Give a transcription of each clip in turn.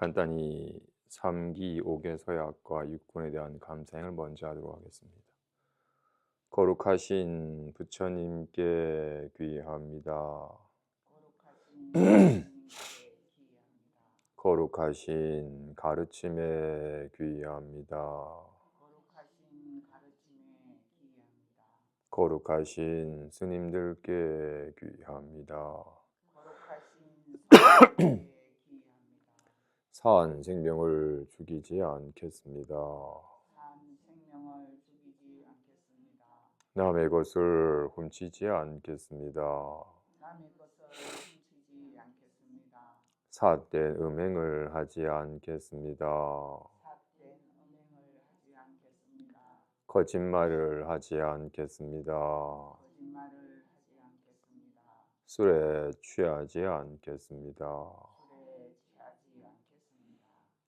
간단히 3기 5개 서약과 육군에 대한 감사행을 먼저 하도록 하겠습니다. 거룩하신 부처님께 귀합니다. 거룩하신 가르침에 귀합니다. 거룩하신 스님들께 귀합니다. 산 생명을 죽이지 않겠습니다. 남의 것을 훔치지 않겠습니다. 삿된 음행을 하지 않겠습니다. 거짓말을 하지 않겠습니다. 술에 취하지 않겠습니다.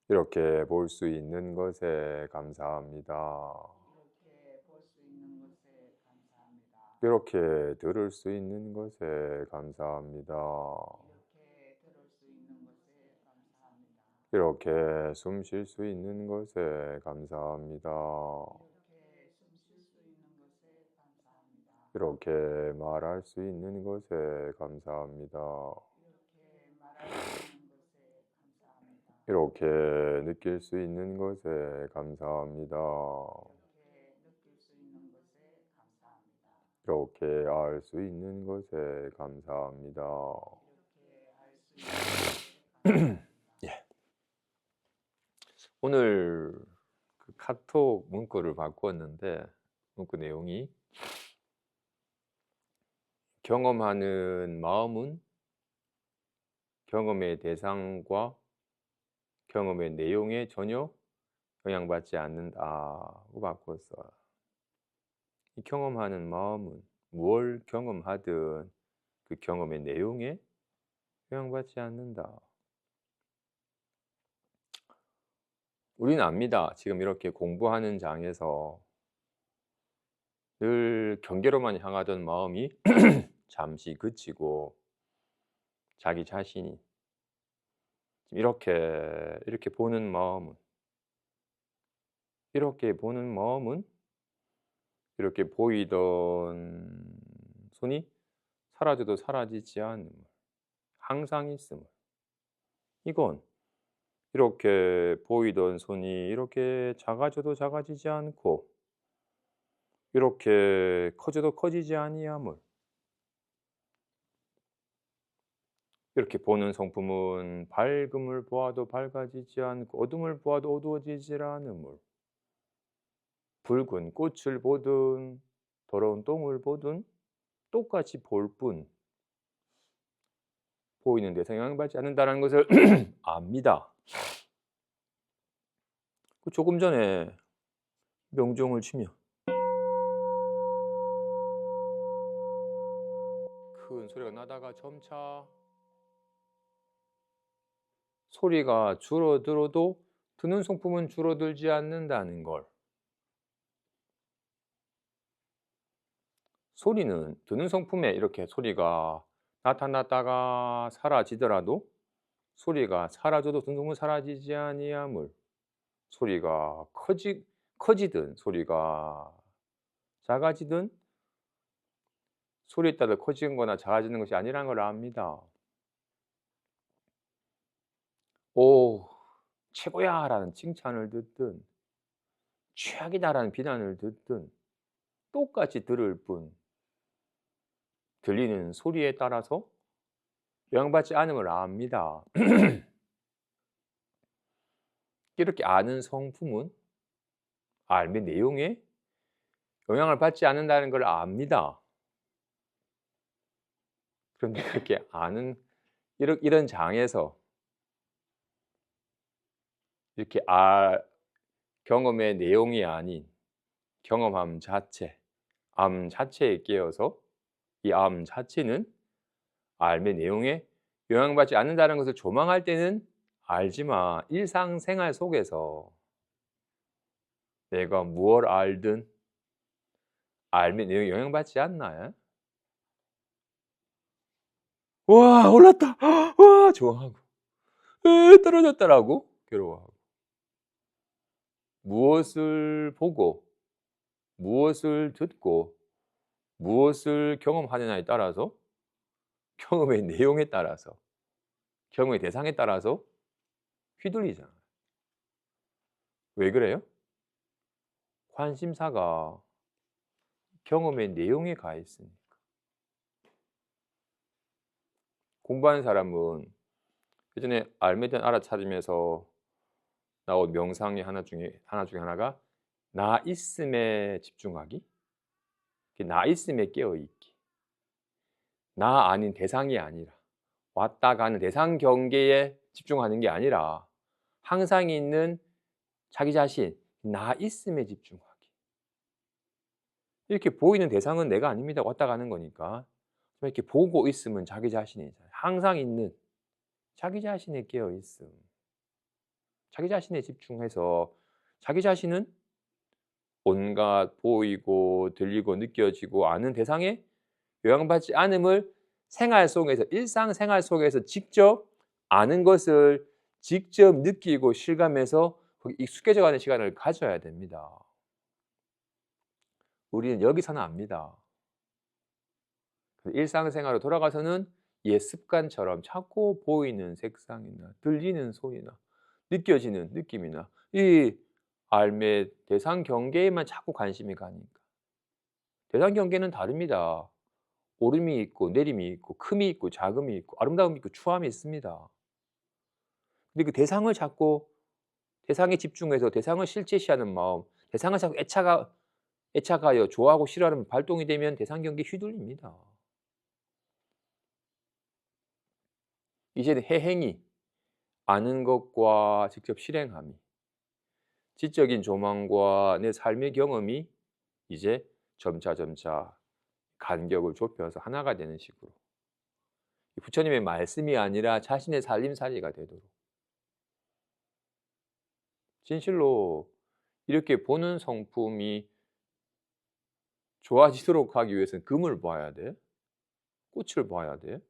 이렇게 볼 수 있는 것에 감사합니다. 이렇게 들을 수 있는 것에 감사합니다. 이렇게 숨 쉴 수 있는 것에 감사합니다. 이렇게 말할 수 있는 것에 감사합니다. 이렇게 느낄 수 있는 것에 감사합니다. 이렇게 알 수 있는 것에 감사합니다. 예. 오늘 그 카톡 문구를 바꾸었는데 문구 내용이 경험하는 마음은 경험의 대상과 경험의 내용에 전혀 영향받지 않는다고 바꿨어요. 이 경험하는 마음은 무엇을 경험하든 그 경험의 내용에 영향받지 않는다. 우리는 압니다. 지금 이렇게 공부하는 장에서 늘 경계로만 향하던 마음이 잠시 그치고 자기 자신이 이렇게 보는 마음은 이렇게 보이던 손이 사라져도 사라지지 않음을, 항상 있음을, 이건 이렇게 보이던 손이 이렇게 작아져도 작아지지 않고 이렇게 커져도 커지지 아니함을, 이렇게 보는 성품은 밝음을 보아도 밝아지지 않고 어둠을 보아도 어두워지지 않음을, 붉은 꽃을 보든 더러운 똥을 보든 똑같이 볼 뿐 보이는 데서 영향받지 않는다는 것을 압니다. 조금 전에 명종을 치면 큰 소리가 나다가 점차 소리가 줄어들어도 듣는 성품은 줄어들지 않는다는 걸, 소리는 듣는 성품에 이렇게 소리가 나타났다가 사라지더라도 소리가 사라져도 듣는 성품은 사라지지 아니함을, 소리가 커지든 소리가 작아지든 소리에 따라 커지는 거나 작아지는 것이 아니라는 걸 압니다. "오 최고야" 라는 칭찬을 듣든 "최악이다" 라는 비난을 듣든 똑같이 들을 뿐 들리는 소리에 따라서 영향받지 않음을 압니다. 이렇게 아는 성품은 삶의 내용에 영향을 받지 않는다는 걸 압니다. 그런데 그렇게 아는 이런 장에서 이렇게 경험의 내용이 아닌 경험함 자체, 암 자체에 깨어서 이 암 자체는 삶의 내용에 영향받지 않는다는 것을 조망할 때는 알지만 일상생활 속에서 내가 무엇을 알든 삶의 내용에 영향받지 않나요? "와 올랐다. 와" 좋아하고 떨어졌다라고 괴로워하고. 무엇을 보고 무엇을 듣고 무엇을 경험하느냐에 따라서 경험의 내용에 따라서 경험의 대상에 따라서 휘둘리잖아요. 왜 그래요? 관심사가 경험의 내용에 가 있으니까. 공부하는 사람은 예전에 알매든 알아차림에서 나온 명상의 하나 중에 하나가 나 있음에 집중하기, 나 있음에 깨어 있기. 나 아닌 대상이 아니라 왔다 가는 대상 경계에 집중하는 게 아니라 항상 있는 자기 자신, 나 있음에 집중하기. 이렇게 보이는 대상은 내가 아닙니다. 왔다 가는 거니까. 이렇게 보고 있음은 자기 자신이잖아요. 항상 있는 자기 자신에 깨어 있음. 자기 자신에 집중해서 자기 자신은 온갖 보이고 들리고 느껴지고 아는 대상에 영향받지 않음을 생활 속에서 일상생활 속에서 직접 아는 것을 직접 느끼고 실감해서 거기 익숙해져 가는 시간을 가져야 됩니다. 우리는 여기서는 압니다. 일상생활로 돌아가서는 옛 습관처럼 자꾸 보이는 색상이나 들리는 소리나 느껴지는 느낌이나 이 알매 대상 경계에만 자꾸 관심이 가니까. 대상 경계는 다릅니다. 오름이 있고 내림이 있고 큼이 있고 작음이 있고 아름다움이 있고 추함이 있습니다. 근데 그 대상을 자꾸 대상에 집중해서 대상을 실제시하는 마음, 대상을 자꾸 애착하여 좋아하고 싫어하는 발동이 되면 대상 경계에 휘둘립니다. 이제는 해행이 아는 것과 직접 실행함이 지적인 조망과 내 삶의 경험이 이제 점차 간격을 좁혀서 하나가 되는 식으로 부처님의 말씀이 아니라 자신의 살림살이가 되도록 진실로 이렇게 보는 성품이 좋아지도록 하기 위해서는 금을 봐야 돼? 꽃을 봐야 돼?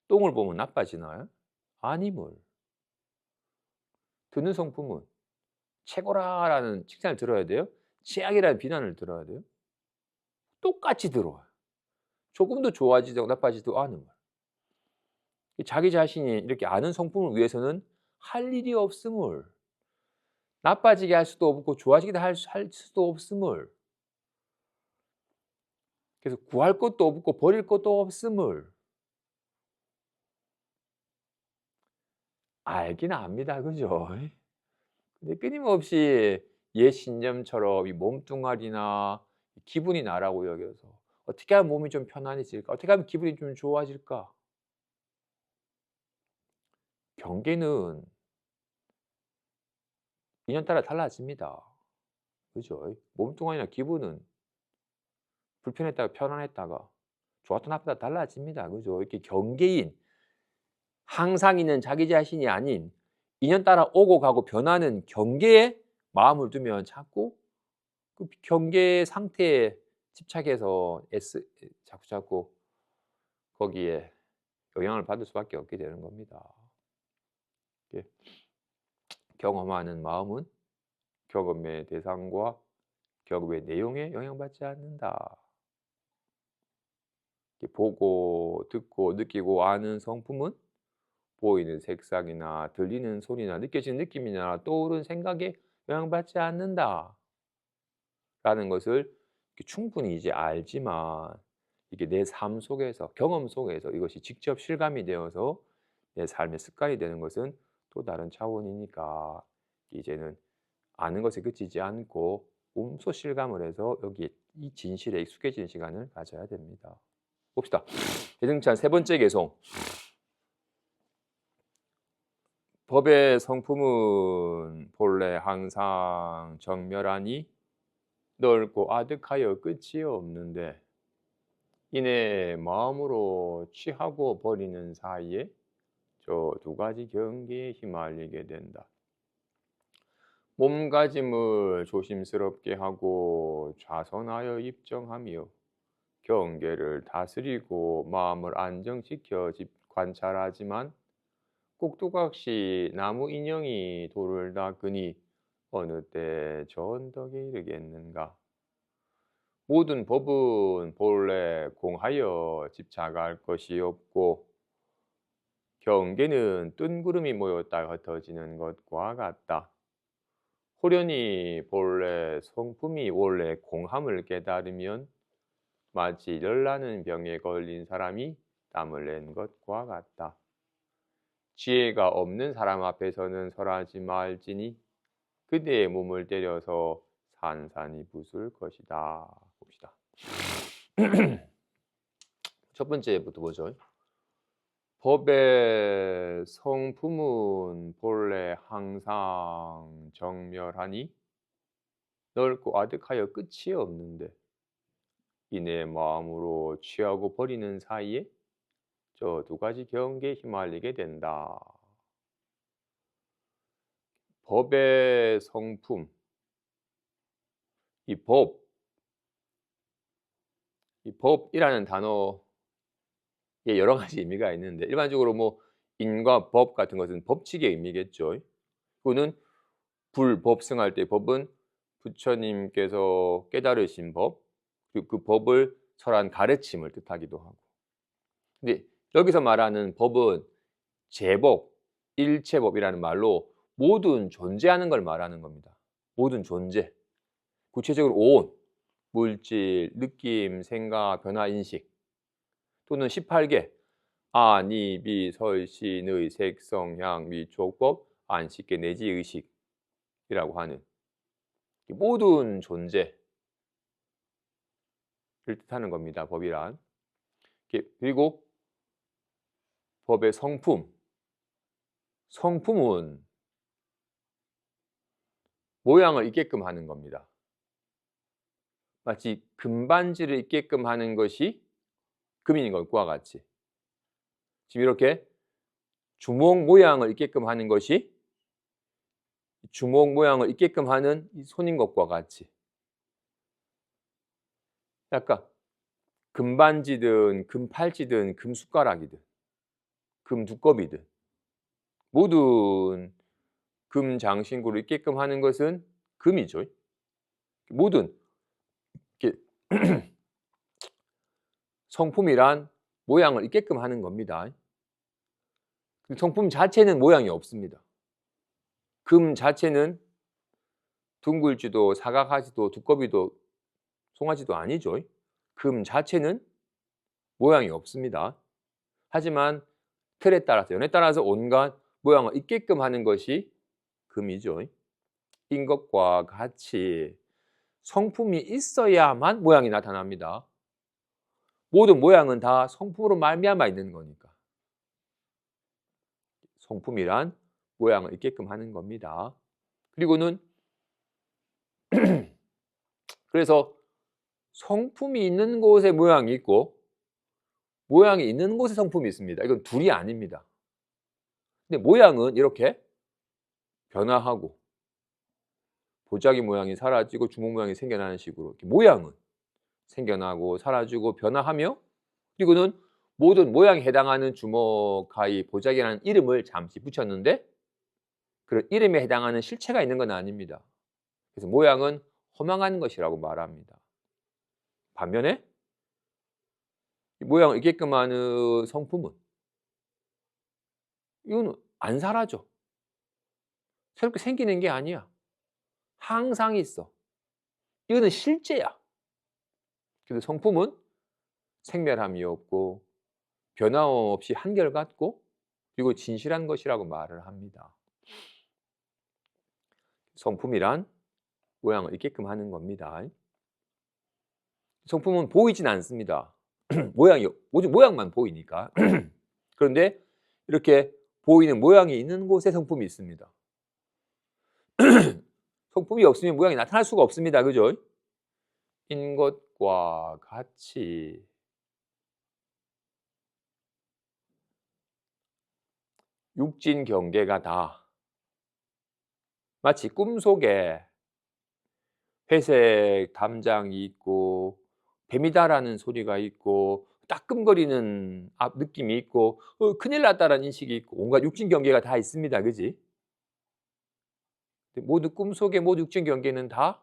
똥을 보면 나빠지나요? 아님을. 듣는 성품은 최고라라는 칭찬을 들어야 돼요? 최악이라는 비난을 들어야 돼요? 똑같이 들어와요. 조금도 좋아지고 나빠지지도 않음을. 자기 자신이 이렇게 아는 성품을 위해서는 할 일이 없음을. 나빠지게 할 수도 없고 좋아지게 할 수도 없음을. 그래서 구할 것도 없고 버릴 것도 없음을 알긴 압니다. 그죠? 근데 끊임없이 옛 신념처럼 이 몸뚱아리나 기분이 나라고 여겨서 '어떻게 하면 몸이 좀 편안해질까? 어떻게 하면 기분이 좀 좋아질까?' 경계는 인연따라 달라집니다. 그죠? 몸뚱아리나 기분은 불편했다가 편안했다가 좋았다 나쁘다 달라집니다. 그죠? 이렇게 경계인 항상 있는 자기 자신이 아닌 인연따라 오고 가고 변하는 경계에 마음을 두면 자꾸 그 경계 상태에 집착해서 자꾸자꾸 거기에 영향을 받을 수밖에 없게 되는 겁니다. 예. 경험하는 마음은 경험의 대상과 경험의 내용에 영향받지 않는다. 보고 듣고 느끼고 아는 성품은 보이는 색상이나 들리는 소리나 느껴지는 느낌이나 떠오르는 생각에 영향받지 않는다. 라는 것을 충분히 이제 알지만 이게 내 삶 속에서 경험 속에서 이것이 직접 실감이 되어서 내 삶의 습관이 되는 것은 또 다른 차원이니까 이제는 아는 것에 그치지 않고 몸소 실감을 해서 여기에 이 진실에 익숙해지는 시간을 가져야 됩니다. 봅시다. 대승찬 세 번째 개송. 법의 성품은 본래 항상 정멸하니 넓고 아득하여 끝이 없는데 이내 마음으로 취하고 버리는 사이에 저 두 가지 경계에 휘말리게 된다. 몸가짐을 조심스럽게 하고 좌선하여 입정하며 경계를 다스리고 마음을 안정시켜 관찰하지만 꼭두각시 나무 인형이 돌을 닦으니 어느 때 좋은 덕에 이르겠는가. 모든 법은 본래 공하여 집착할 것이 없고 경계는 뜬구름이 모였다 흩어지는 것과 같다. 호련히 본래 성품이 원래 공함을 깨달으면 마치 열나는 병에 걸린 사람이 땀을 낸 것과 같다. 지혜가 없는 사람 앞에서는 설하지 말지니 그대의 몸을 때려서 산산이 부술 것이다. 봅시다. 첫 번째부터 보죠. 법의 성품은 본래 항상 정멸하니 넓고 아득하여 끝이 없는데 이내 마음으로 취하고 버리는 사이에 저 두 가지 경계에 휘말리게 된다. 법의 성품, 이 법, 이 법이라는 단어에 여러 가지 의미가 있는데 일반적으로 뭐 인과 법 같은 것은 법칙의 의미겠죠. 그거는 불법승할 때 법은 부처님께서 깨달으신 법, 그리고 그 법을 설한 가르침을 뜻하기도 하고. 근데 여기서 말하는 법은 제법, 일체법이라는 말로 모든 존재하는 걸 말하는 겁니다. 모든 존재. 구체적으로 온, 물질, 느낌, 생각, 변화, 인식 또는 18개 아, 니, 비, 설, 시, 의, 색, 성, 향, 미, 촉법, 안식계, 내지, 의식이라고 하는 모든 존재를 뜻하는 겁니다. 법이란. 그리고 법의 성품. 성품은 모양을 있게끔 하는 겁니다. 마치 금반지를 있게끔 하는 것이 금인 것과 같이 지금 이렇게 주먹 모양을 있게끔 하는 것이 주먹 모양을 있게끔 하는 이 손인 것과 같이 약간 금반지든 금팔찌든 금숟가락이든 금두꺼비든 모든 금장신구를 있게끔 하는 것은 금이죠. 모든 이렇게 성품이란 모양을 있게끔 하는 겁니다. 성품 자체는 모양이 없습니다. 금 자체는 둥글지도 사각하지도 두꺼비도 송아지도 아니죠. 금 자체는 모양이 없습니다. 하지만 틀에 따라서 연에 따라서 온갖 모양을 있게끔 하는 것이 금이죠. 인 것과 같이 성품이 있어야만 모양이 나타납니다. 모든 모양은 다 성품으로 말미암아 있는 거니까. 성품이란 모양을 있게끔 하는 겁니다. 그리고는 그래서 성품이 있는 곳에 모양이 있고 모양이 있는 곳에 성품이 있습니다. 이건 둘이 아닙니다. 근데 모양은 이렇게 변화하고 보자기 모양이 사라지고 주먹 모양이 생겨나는 식으로 이렇게 모양은 생겨나고 사라지고 변화하며 그리고는 모든 모양에 해당하는 주먹하이 보자기라는 이름을 잠시 붙였는데 그런 이름에 해당하는 실체가 있는 건 아닙니다. 그래서 모양은 허망한 것이라고 말합니다. 반면에 이 모양을 있게끔 하는 성품은 이거는 안 사라져. 새롭게 생기는 게 아니야. 항상 있어. 이거는 실제야. 그래서 성품은 생멸함이 없고 변함없이 한결같고 그리고 진실한 것이라고 말을 합니다. 성품이란 모양을 있게끔 하는 겁니다. 성품은 보이진 않습니다. 모양이 오직 모양만 보이니까. 그런데 이렇게 보이는 모양이 있는 곳에 성품이 있습니다. 성품이 없으면 모양이 나타날 수가 없습니다. 그죠? 인 것과 같이 육진 경계가 다 마치 꿈속에 회색 담장이 있고 뱀이다라는 소리가 있고 따끔거리는 느낌이 있고 '큰일 났다.'라는 인식이 있고 온갖 육진 경계가 다 있습니다. 그지? 모두 꿈속의 모든 육진 경계는 다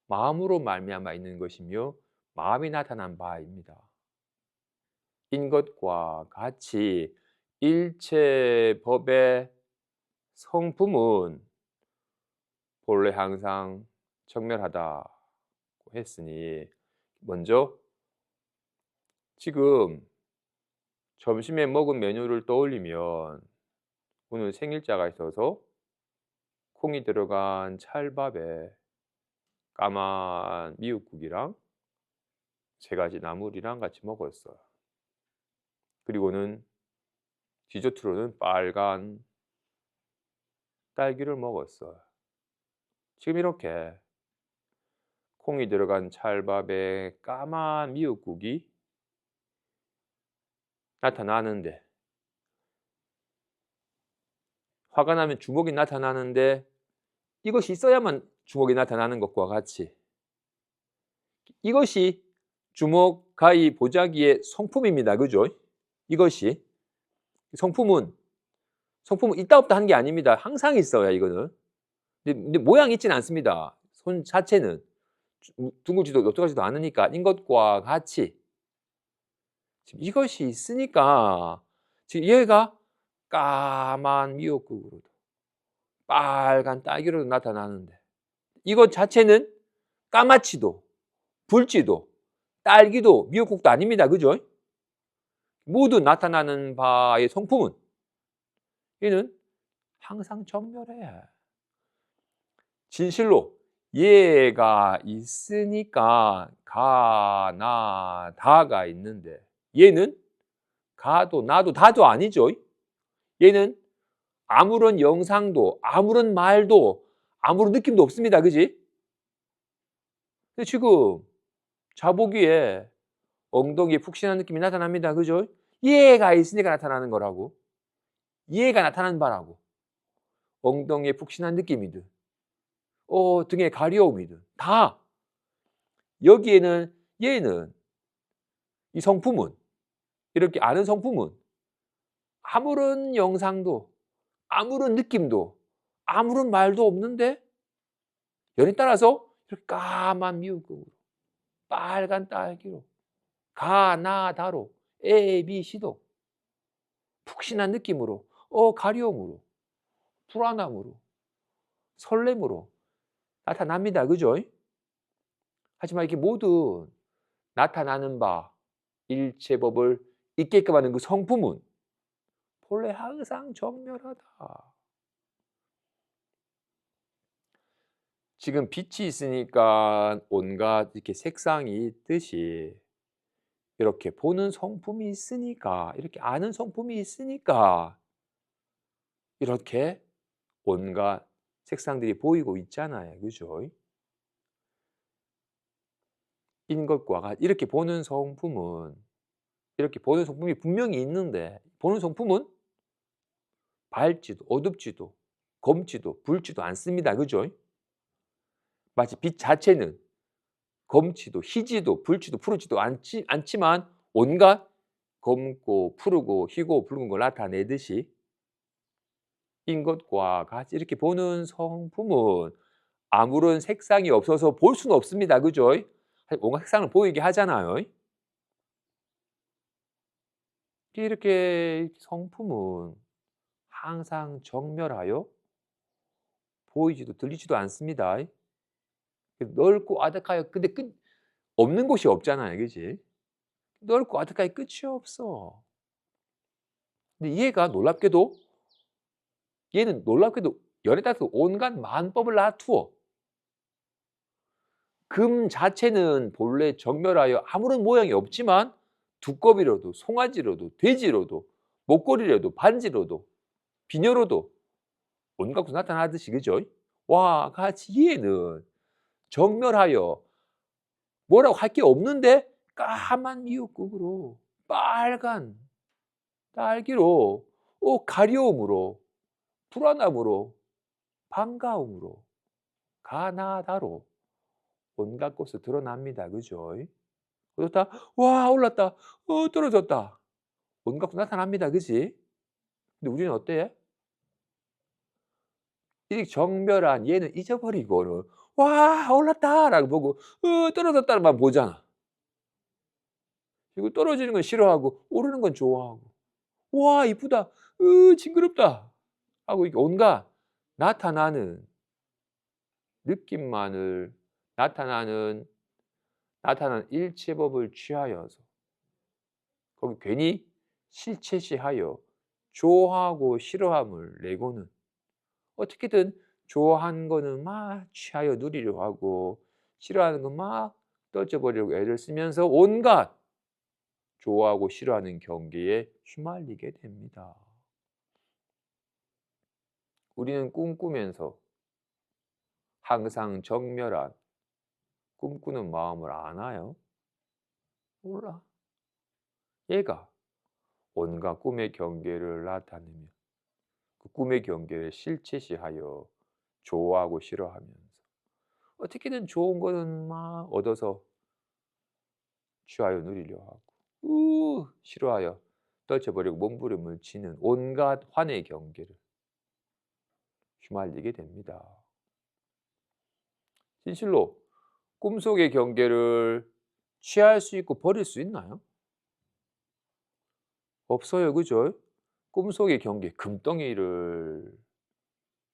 마음으로 말미암아 있는 것이며 마음이 나타난 바입니다. 인 것과 같이 일체 법의 성품은 본래 항상 정멸하다고 했으니 먼저 지금 점심에 먹은 메뉴를 떠올리면 오늘 생일자가 있어서 콩이 들어간 찰밥에 까만 미역국이랑 3가지 나물이랑 같이 먹었어요. 그리고는 디저트로는 빨간 딸기를 먹었어요. 지금 이렇게 콩이 들어간 찰밥에 까만 미역국이 나타나는데 화가 나면 주먹이 나타나는데 이것이 있어야만 주먹이 나타나는 것과 같이 이것이 주먹, 가위, 보자기의 성품입니다. 그죠? 이것이 성품은 있다 없다 하는 게 아닙니다. 항상 있어야 이거는. 근데 모양이 있지는 않습니다. 손 자체는 둥글지도 넓적하지도 않으니까 인 것과 같이 지금 이것이 있으니까 지금 얘가 까만 미역국으로도 빨간 딸기로도 나타나는데 이것 자체는 까맣지도 붉지도 딸기도 미역국도 아닙니다. 그죠? 모두 나타나는 바의 성품은 얘는 항상 정멸해. 진실로 얘가 있으니까 가, 나, 다가 있는데 얘는 가도 나도 다도 아니죠. 얘는 아무런 영상도 아무런 말도 아무런 느낌도 없습니다. 그지? 근데 지금 자보기에 엉덩이에 푹신한 느낌이 나타납니다. 그죠? 얘가 있으니까 나타나는 거라고. 얘가 나타나는 바라고. 엉덩이에 푹신한 느낌이든 등에 가려움이든 다 여기에는 얘는 이 성품은 이렇게 아는 성품은 아무런 영상도 아무런 느낌도 아무런 말도 없는데 연에 따라서 이렇게 까만 미역국으로 빨간 딸기로 가, 나, 다로 A, B, C도 푹신한 느낌으로 가려움으로 불안함으로 설렘으로 나타납니다. 그죠? 하지만 이렇게 모든 나타나는 바 일체법을 있게끔 하는 그 성품은 본래 항상 정멸하다. 지금 빛이 있으니까 온갖 이렇게 색상이 있듯이 이렇게 보는 성품이 있으니까 이렇게 아는 성품이 있으니까 이렇게 온갖 색상들이 보이고 있잖아요. 그죠? 인 것과 같이 이렇게 보는 성품은 이렇게 보는 성품이 분명히 있는데 보는 성품은 밝지도 어둡지도 검지도 붉지도 않습니다. 그죠? 마치 빛 자체는 검지도 희지도 붉지도 푸르지도 않지만 온갖 검고 푸르고 희고 붉은 걸 나타내듯이 인 것과 같이 이렇게 보는 성품은 아무런 색상이 없어서 볼 수는 없습니다. 그죠? 뭔가 색상을 보이게 하잖아요. 이렇게 성품은 항상 정멸하여 보이지도 들리지도 않습니다. 넓고 아득하여 근데 없는 곳이 없잖아요. 그지? 넓고 아득하여 끝이 없어. 근데 얘는 놀랍게도 열에 따라서 온갖 만법을 놔두어 금 자체는 본래 정멸하여 아무런 모양이 없지만 두꺼비로도 송아지로도 돼지로도 목걸이로도 반지로도 비녀로도 온갖 곳에 나타나듯이 그죠? 와 같이 얘는 정멸하여 뭐라고 할 게 없는데 까만 미역국으로 빨간 딸기로 가려움으로 불안함으로 반가움으로 가나다로 온갖 곳에 드러납니다. 그죠? 그렇다. 와 올랐다. 떨어졌다. 온갖 거 나타납니다. 그지? 근데 우리는 어때? 이 정멸한 얘는 잊어버리고는 '와 올랐다.'라고 보고 '떨어졌다.'만 보잖아. 그리고 떨어지는 건 싫어하고 오르는 건 좋아하고 '와 이쁘다. 징그럽다.' 하고 이렇게 온갖 나타나는 느낌만을 나타나는 나타나는 일체법을 취하여서 거기 괜히 실체시하여 좋아하고 싫어함을 내고는 어떻게든 좋아하는 거는 막 취하여 누리려고 하고 싫어하는 건 막 떨쳐 버리려고 애를 쓰면서 온갖 좋아하고 싫어하는 경계에 휘말리게 됩니다. 우리는 꿈꾸면서 항상 정멸한 꿈꾸는 마음을 아나요? 몰라. 얘가 온갖 꿈의 경계를 나타내며 그 꿈의 경계를 실체시하여 좋아하고 싫어하면서 어떻게든 좋은 거는 막 얻어서 취하여 누리려 하고 싫어하여 떨쳐버리고 몸부림을 치는 온갖 환의 경계를 휘말리게 됩니다. 진실로 꿈속의 경계를 취할 수 있고 버릴 수 있나요? 없어요. 그죠? 꿈속의 경계, 금덩이를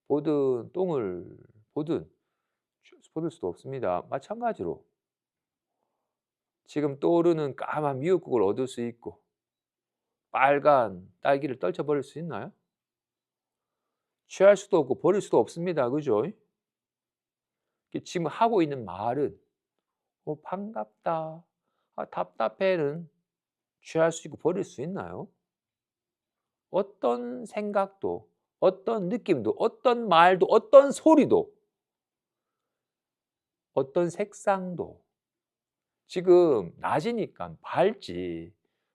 보든 똥을 보든 버릴 수도 없습니다. 마찬가지로 지금 떠오르는 까만 미역국을 얻을 수 있고 빨간 딸기를 떨쳐버릴 수 있나요? 취할 수도 없고 버릴 수도 없습니다. 그죠? 지금 하고 있는 말은 반갑다, 답답해는 취할 수 있고 버릴 수 있나요? 어떤 생각도 어떤 느낌도 어떤 말도 어떤 소리도 어떤 색상도 지금 낮이니까 밝지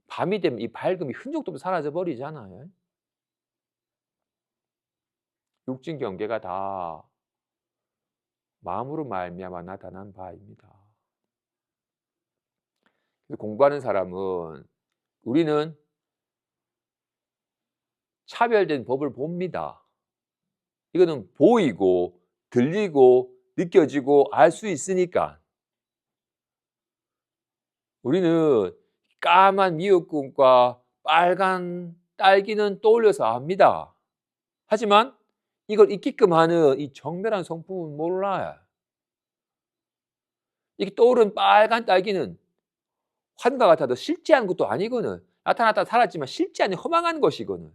밤이 되면 이 밝음이 흔적도 없이 사라져 버리잖아요. 육진 경계가 다 마음으로 말미암아 나타난 바입니다. 그래서 공부하는 사람은 우리는 차별된 법을 봅니다. 이거는 보이고 들리고 느껴지고 알 수 있으니까. 우리는 까만 미역국과 빨간 딸기는 떠올려서 압니다. 하지만 이걸 잊게끔 하는 이 정밀한 성품은 몰라요. 이렇게 떠오른 빨간 딸기는 환과 같아도 실제한 것도 아니거든. 나타났다 사라지만 실제 아닌 허망한 것이거든.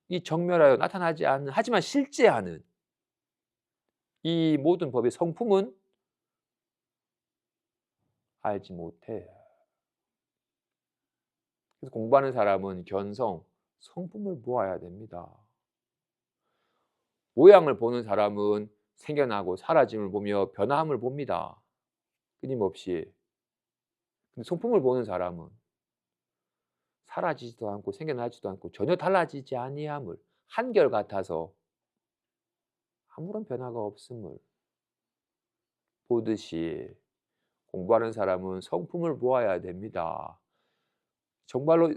이 정멸하여 나타나지 않는 하지만 실제하는 이 모든 법의 성품은 알지 못해. 그래서 공부하는 사람은 견성, 성품을 보아야 됩니다. 모양을 보는 사람은 생겨나고 사라짐을 보며 변화함을 봅니다. 끊임없이. 근데 성품을 보는 사람은 사라지지도 않고 생겨나지도 않고 전혀 달라지지 아니함을 한결같아서 아무런 변화가 없음을 보듯이 공부하는 사람은 성품을 보아야 됩니다. 정말로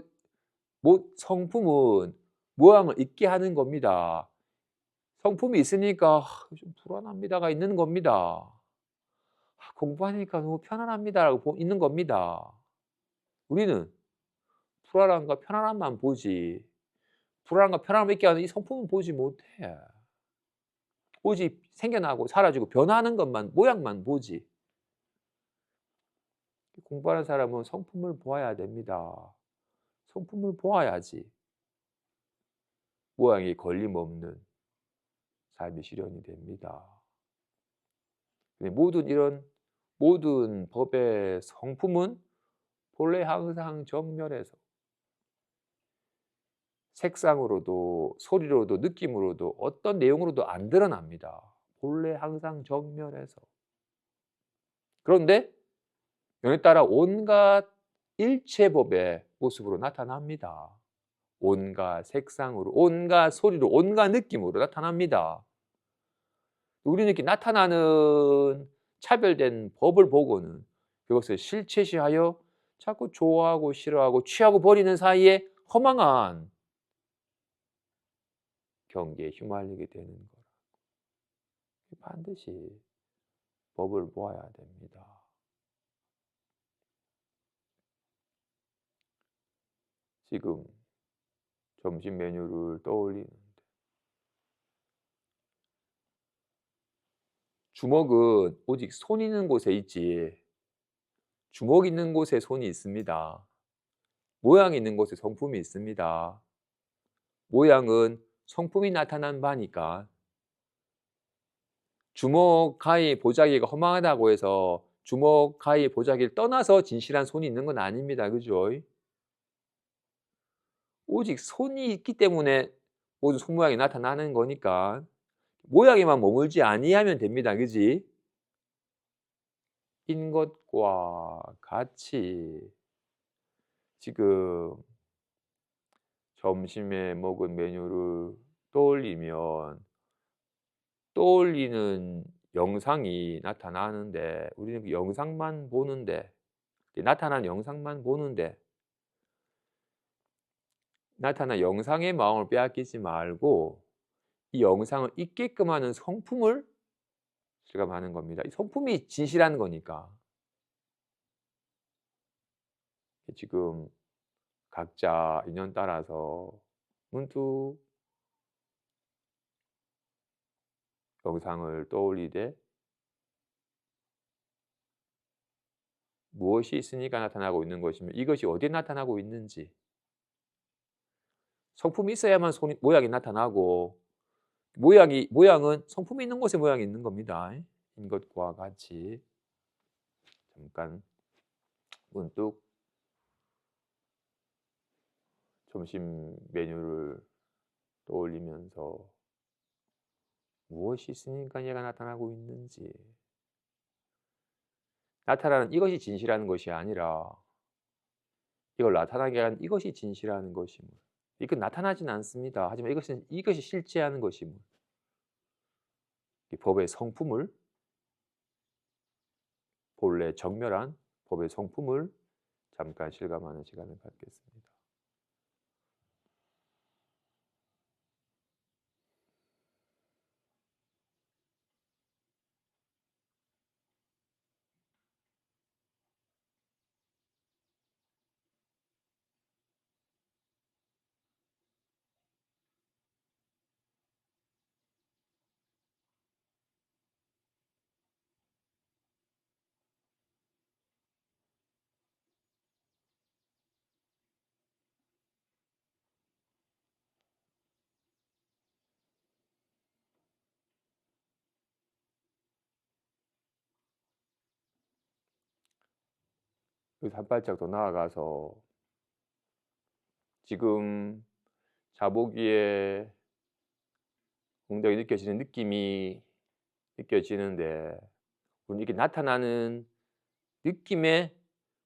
성품은 모양을 잊게 하는 겁니다. 성품이 있으니까 좀 불안합니다가 있는 겁니다. 공부하니까 너무 편안합니다라고 있는 겁니다. 우리는 불안함과 편안함만 보지 불안함과 편안함을 있게 하는 이 성품은 보지 못해. 오직 생겨나고 사라지고 변화하는 것만 모양만 보지. 공부하는 사람은 성품을 보아야 됩니다. 성품을 보아야지 모양이 걸림없는 삶이 실현이 됩니다. 모든 법의 성품은 본래 항상 정멸해서 색상으로도 소리로도 느낌으로도 어떤 내용으로도 안 드러납니다. 본래 항상 정멸해서. 그런데 연에 따라 온갖 일체법의 모습으로 나타납니다. 온갖 색상으로, 온갖 소리로, 온갖 느낌으로 나타납니다. 우리는 이렇게 나타나는 차별된 법을 보고는 그것을 실체시하여 자꾸 좋아하고 싫어하고 취하고 버리는 사이에 허망한 경계에 휘말리게 되는 거라. 반드시 법을 모아야 됩니다. 지금 점심 메뉴를 떠올리는데 주먹은 오직 손 있는 곳에 있지 주먹 있는 곳에 손이 있습니다. 모양 있는 곳에 성품이 있습니다. 모양은 성품이 나타난 바니까 주먹 가히 보자기가 허망하다고 해서 주먹 가히 보자기를 떠나서 진실한 손이 있는 건 아닙니다. 그죠? 오직 손이 있기 때문에 모든 손 모양이 나타나는 거니까 모양에만 머물지 아니하면 됩니다. 그지? 인 것과 같이 지금 점심에 먹은 메뉴를 떠올리면 떠올리는 영상이 나타나는데 우리는 그 영상만 보는데 나타난 영상만 보는데 나타난 영상의 마음을 빼앗기지 말고 이 영상을 있게끔 하는 성품을 실감하는 겁니다. 이 성품이 진실한 거니까. 지금 각자 인연 따라서 문득 영상을 떠올리되 무엇이 있으니까 나타나고 있는 것이며 이것이 어디에 나타나고 있는지 성품이 있어야만 손이 모양이 나타나고 모양은 성품이 있는 곳에 모양이 있는 겁니다. 인 것과 같이 잠깐 문득 점심 메뉴를 떠올리면서 무엇이 있으니까 얘가 나타나고 있는지 나타나는 이것이 진실한 것이 아니라 이걸 나타나게 한 이것이 진실한 것임을 이건 나타나진 않습니다. 하지만 이것이 실제하는 것임을 이 법의 성품을 본래 정멸한 법의 성품을 잠깐 실감하는 시간을 갖겠습니다. 여기서 한 발짝 더 나아가서 지금 자보기에 엉덩이 느껴지는 느낌이 느껴지는데 이렇게 나타나는 느낌의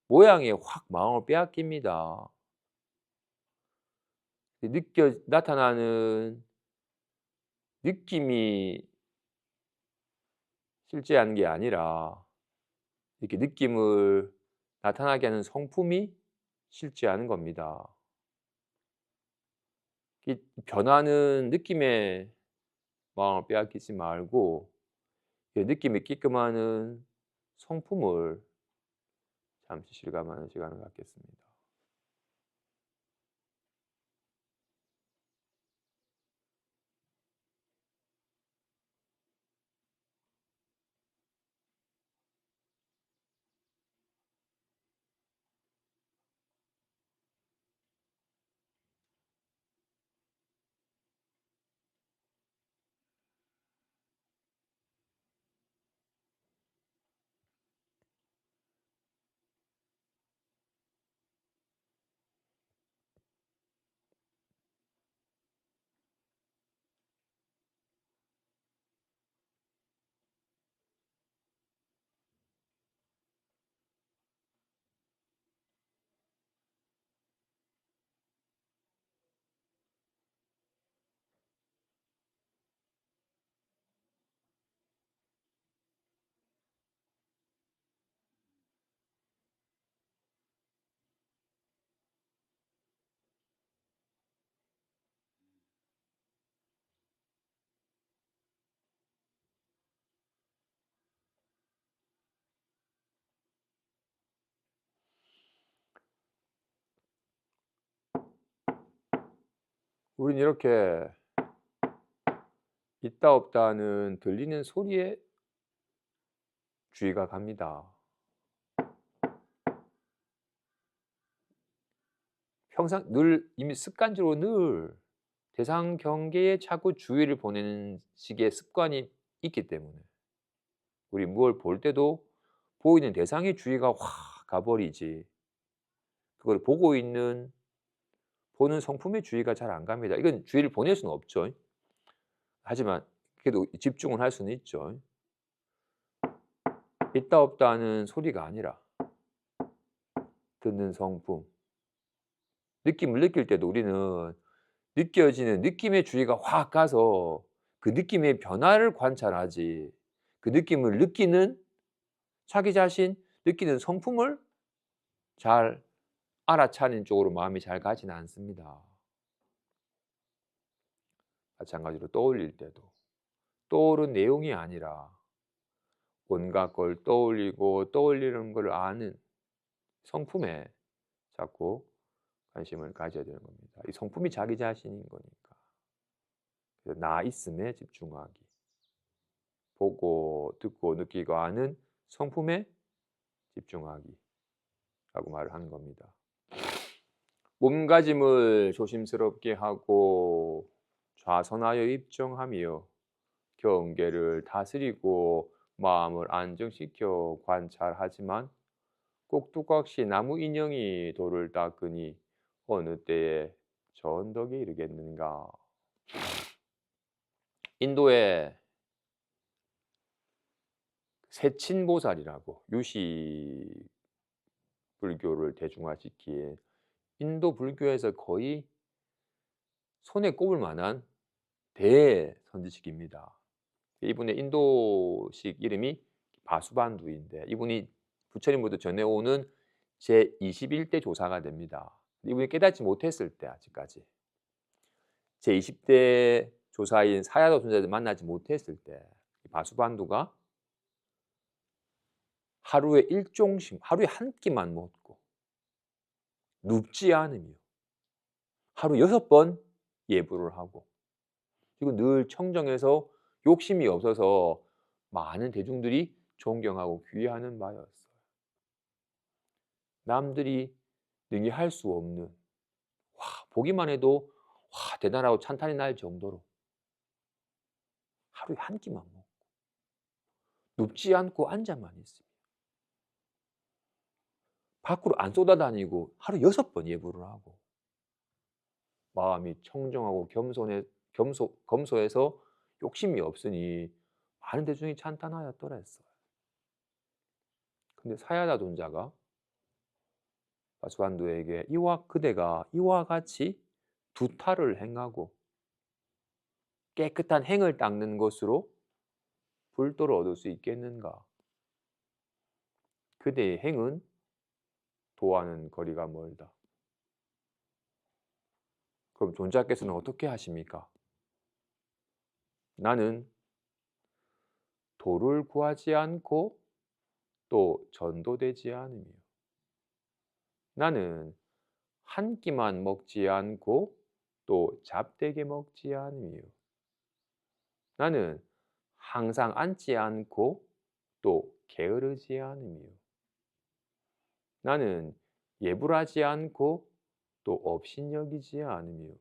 모양에 확 마음을 빼앗깁니다. 나타나는 느낌이 실제하는 게 아니라 이렇게 느낌을 나타나게 하는 성품이 실제하는 겁니다. 이 변하는 느낌에 마음을 빼앗기지 말고 그 느낌이 있게끔 하는 성품을 잠시 실감하는 시간을 갖겠습니다. 우린 이렇게 있다 없다는 들리는 소리에 주의가 갑니다. 평상 늘 이미 습관적으로 늘 대상 경계에 자꾸 주의를 보내는 식의 습관이 있기 때문에 우리 무엇을 볼 때도 보이는 대상의 주의가 확 가버리지 그걸 보고 있는 보는 성품의 주의가 잘 안 갑니다. 이건 주의를 보낼 수는 없죠. 하지만 그래도 집중을 할 수는 있죠. 있다 없다 하는 소리가 아니라 듣는 성품. 느낌을 느낄 때도 우리는 느껴지는 느낌의 주의가 확 가서 그 느낌의 변화를 관찰하지 그 느낌을 느끼는 자기 자신 느끼는 성품을 잘 알아차리는 쪽으로 마음이 잘 가지는 않습니다. 마찬가지로 떠올릴 때도 떠오른 내용이 아니라 온갖 걸 떠올리고 떠올리는 걸 아는 성품에 자꾸 관심을 가져야 되는 겁니다. 이 성품이 자기 자신인 거니까. 그래서 나 있음에 집중하기. 보고 듣고 느끼고 아는 성품에 집중하기 라고 말을 하는 겁니다. 몸가짐을 조심스럽게 하고 좌선하여 입정하며 경계를 다스리고 마음을 안정시켜 관찰하지만 꼭두각시 나무 인형이 돌을 닦으니 어느 때에 저 언덕에 이르겠는가. 인도의 세친보살이라고 유시 불교를 대중화시킨 인도 불교에서 거의 손에 꼽을 만한 대선지식입니다. 이분의 인도식 이름이 바수반두인데 이분이 부처님부터 전해오는 제21대 조사가 됩니다. 이분이 깨닫지 못했을 때 아직까지 제20대 조사인 사야도尊者를 만나지 못했을 때 바수반두가 하루에 일종씩 하루에 한 끼만 먹고 눕지 않으며 하루 6번 예불을 하고 그리고 늘 청정해서 욕심이 없어서 많은 대중들이 존경하고 귀하는 바였어요. 남들이 능히 할 수 없는 와 보기만 해도 와 대단하고 찬탄이 날 정도로 하루에 한 끼만 먹고 눕지 않고 앉아만 있으며 밖으로 안 쏟아다니고 하루 6번 예불을 하고 마음이 청정하고 검소해서 욕심이 없으니 많은 대중이 찬탄하였더라 했어요. 근데 사야다 존자가 바수반두에게 그대가 이와 같이 두타를 행하고 깨끗한 행을 닦는 것으로 불도를 얻을 수 있겠는가? 그대의 행은 도와는 거리가 멀다. 그럼 존자께서는 어떻게 하십니까? 나는 도를 구하지 않고 또 전도되지 않으며 나는 한 끼만 먹지 않고 또 잡되게 먹지 않으며 나는 항상 앉지 않고 또 게으르지 않으며 나는 예불하지 않고 또 업신여기지 않으며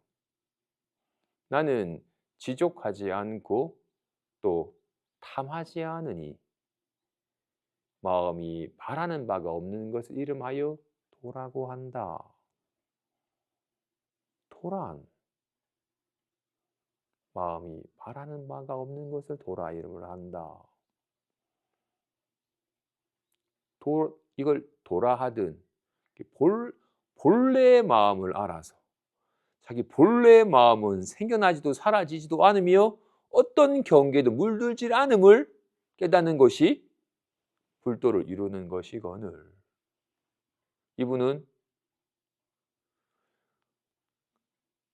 나는 지족하지 않고 또 탐하지 않으니 마음이 바라는 바가 없는 것을 이름하여 도라고 한다. 도란 마음이 바라는 바가 없는 것을 도라 이름을 한다. 이걸 도라 하든 본래의 마음을 알아서 자기 본래의 마음은 생겨나지도 사라지지도 않으며 어떤 경계도 물들지 않음을 깨닫는 것이 불도를 이루는 것이거늘. 이분은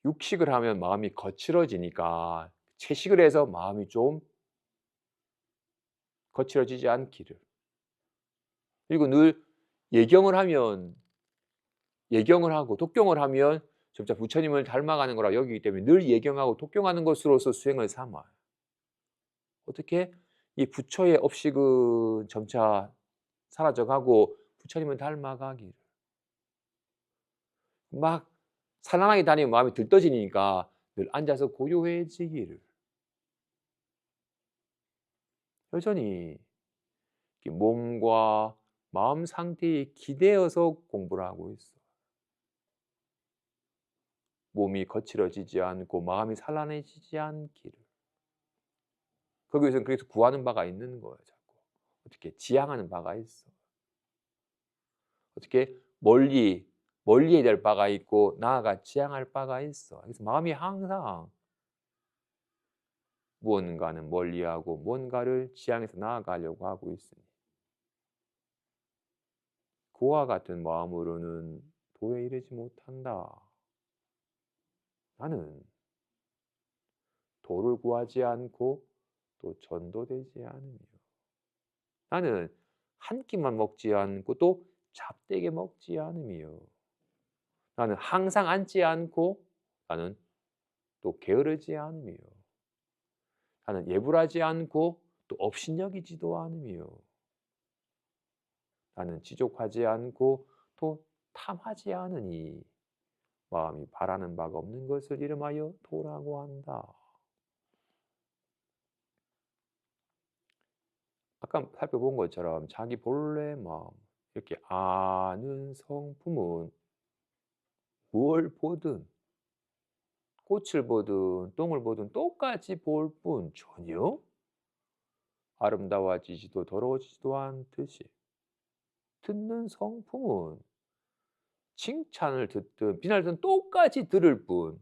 육식을 하면 마음이 거칠어지니까 채식을 해서 마음이 좀 거칠어지지 않기를. 그리고 늘 예경을 하고 독경을 하면 점차 부처님을 닮아가는 거라 여기기 때문에 늘 예경하고 독경하는 것으로서 수행을 삼아요. 어떻게? 이 부처의 업식은 점차 사라져가고 부처님을 닮아가기를. 막 산란하게 다니면 마음이 들떠지니까 늘 앉아서 고요해지기를. 여전히 몸과 마음 상태에 기대어서 공부를 하고 있어. 몸이 거칠어지지 않고 마음이 산란해지지 않기를. 거기에서는 그래서 구하는 바가 있는 거예요, 자꾸. 어떻게 지향하는 바가 있어. 어떻게 멀리에 될 바가 있고 나아가 지향할 바가 있어. 그래서 마음이 항상 무언가는 멀리하고 뭔가를 지향해서 나아가려고 하고 있으니 그와 같은 마음으로는 도에 이르지 못한다. 나는 도를 구하지 않고 또 전도되지 않으며 나는 한 끼만 먹지 않고 또 잡되게 먹지 않으며 나는 항상 앉지 않고 나는 또 게으르지 않으며 나는 예불하지 않고 또 업신여기지도 않으며 나는 지족하지 않고 또 탐하지 않으니 마음이 바라는 바가 없는 것을 이름하여 도라고 한다. 아까 살펴본 것처럼 자기 본래 마음 이렇게 아는 성품은 뭘 보든 꽃을 보든 똥을 보든 똑같이 볼 뿐 전혀 아름다워지지도 더러워지지도 않듯이 듣는 성품은 칭찬을 듣든 비난을 듣든 똑같이 들을 뿐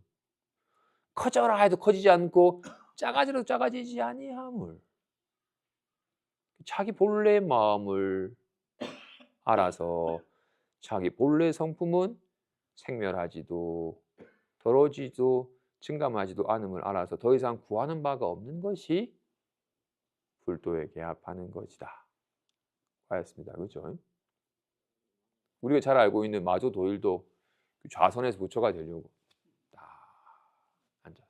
커져라 해도 커지지 않고 작아지라도 작아지지 아니함을 자기 본래의 마음을 알아서 자기 본래의 성품은 생멸하지도 더러워지지도 증감하지도 않음을 알아서 더 이상 구하는 바가 없는 것이 불도에 개합하는 것이다. 하였습니다. 그렇죠? 우리가 잘 알고 있는 마조 도일도 좌선에서 부처가 되려고 딱 앉아서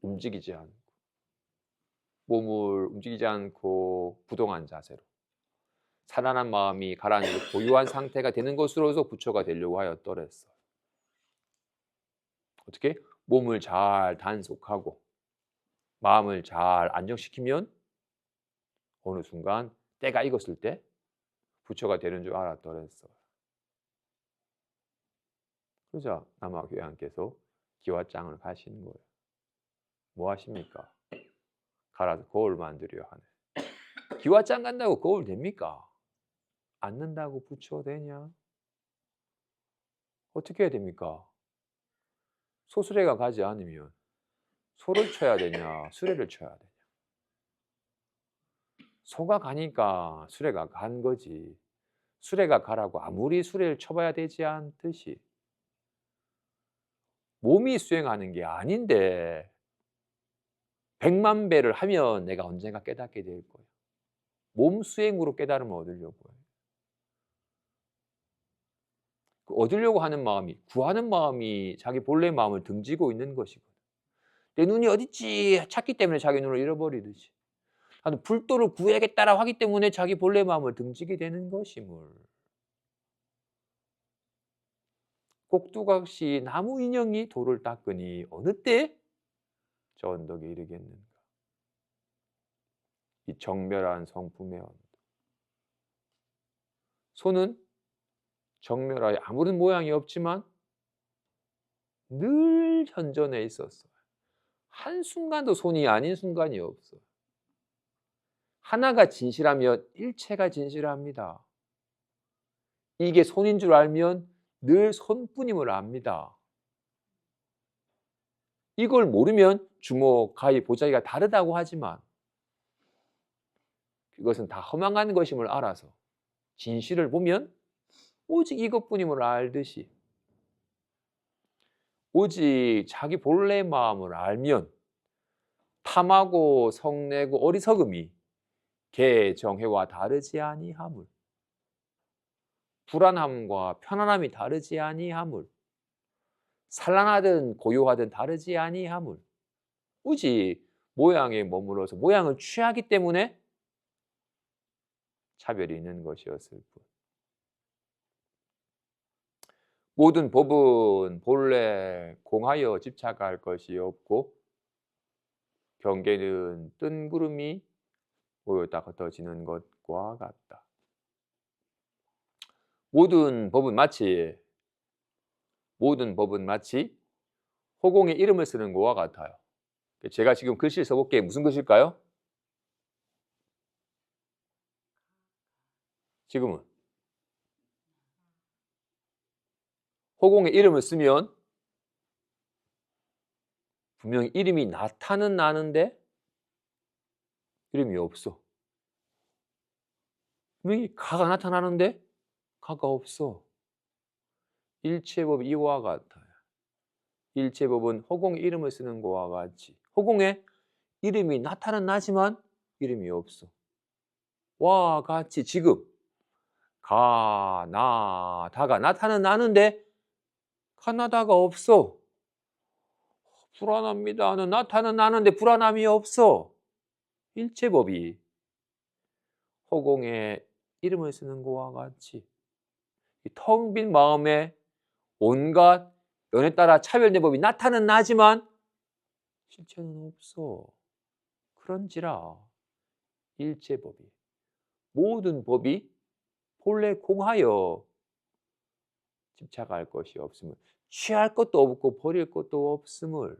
움직이지 않고 몸을 움직이지 않고 부동한 자세로 산란한 마음이 가라앉고 고요한 상태가 되는 것으로서 부처가 되려고 하였더랬어. 어떻게? 몸을 잘 단속하고 마음을 잘 안정시키면 어느 순간 때가 익었을 때 부처가 되는 줄 알았더랬어. 그러자 남아교양께서 기와장을 가시는 거예요. 뭐 하십니까? 갈아서 거울 만들려 하네. 기와장 간다고 거울 됩니까? 앉는다고 부처 되냐? 어떻게 해야 됩니까? 소수레가 가지 않으면 소를 쳐야 되냐? 수레를 쳐야 되냐? 소가 가니까 수레가 간 거지. 수레가 가라고 아무리 수레를 쳐봐야 되지 않듯이 몸이 수행하는 게 아닌데 100만 배를 하면 내가 언젠가 깨닫게 될 거예요. 몸 수행으로 깨달음을 얻으려고 해요. 얻으려고 하는 마음이 구하는 마음이 자기 본래의 마음을 등지고 있는 것이거든. 내 눈이 어딨지 찾기 때문에 자기 눈을 잃어버리듯이 나는 불도를 구해야겠다라고 하기 때문에 자기 본래의 마음을 등지게 되는 것임을. 꼭두각시 나무 인형이 돌을 닦으니 어느 때 저 언덕에 이르겠는가. 이 정멸한 성품의 언덕. 손은 정멸하여 아무런 모양이 없지만 늘 현존해 있었어요. 한순간도 손이 아닌 순간이 없어요. 하나가 진실하면 일체가 진실합니다. 이게 손인 줄 알면 늘 손뿐임을 압니다. 이걸 모르면 주먹, 가위, 보자기가 다르다고 하지만 그것은 다 허망한 것임을 알아서 진실을 보면 오직 이것뿐임을 알듯이 오직 자기 본래의 마음을 알면 탐하고 성내고 어리석음이 개정해와 다르지 아니함을 불안함과 편안함이 다르지 아니함을 산란하든 고요하든 다르지 아니하물. 오직 모양에 머물러서 모양을 취하기 때문에 차별이 있는 것이었을 뿐. 모든 법은 본래 공하여 집착할 것이 없고 경계는 뜬 구름이 모였다 흩어지는 것과 같다. 모든 법은 마치 허공에 이름을 쓰는 것과 같아요. 제가 지금 글씨를 써볼게요. 무슨 글씨일까요? 지금은 허공에 이름을 쓰면 분명히 이름이 나타는 나는데 이름이 없어. 분명히 가가 나타나는데 가가 없어. 일체법이 이와 같아요. 일체법은 허공에 이름을 쓰는 것과 같이 허공에 이름이 나타는 나지만 이름이 없어. 와 같이 지금 가, 나, 다가 나타는 나는데 가나다가 없어. 불안합니다. 나타는 나는데 불안함이 없어. 일체법이 허공에 이름을 쓰는 것과 같이 텅 빈 마음에 온갖 연에 따라 차별된 법이 나타는 나지만 실체는 없어. 그런지라 일체법이 모든 법이 본래 공하여 집착할 것이 없음을 취할 것도 없고 버릴 것도 없음을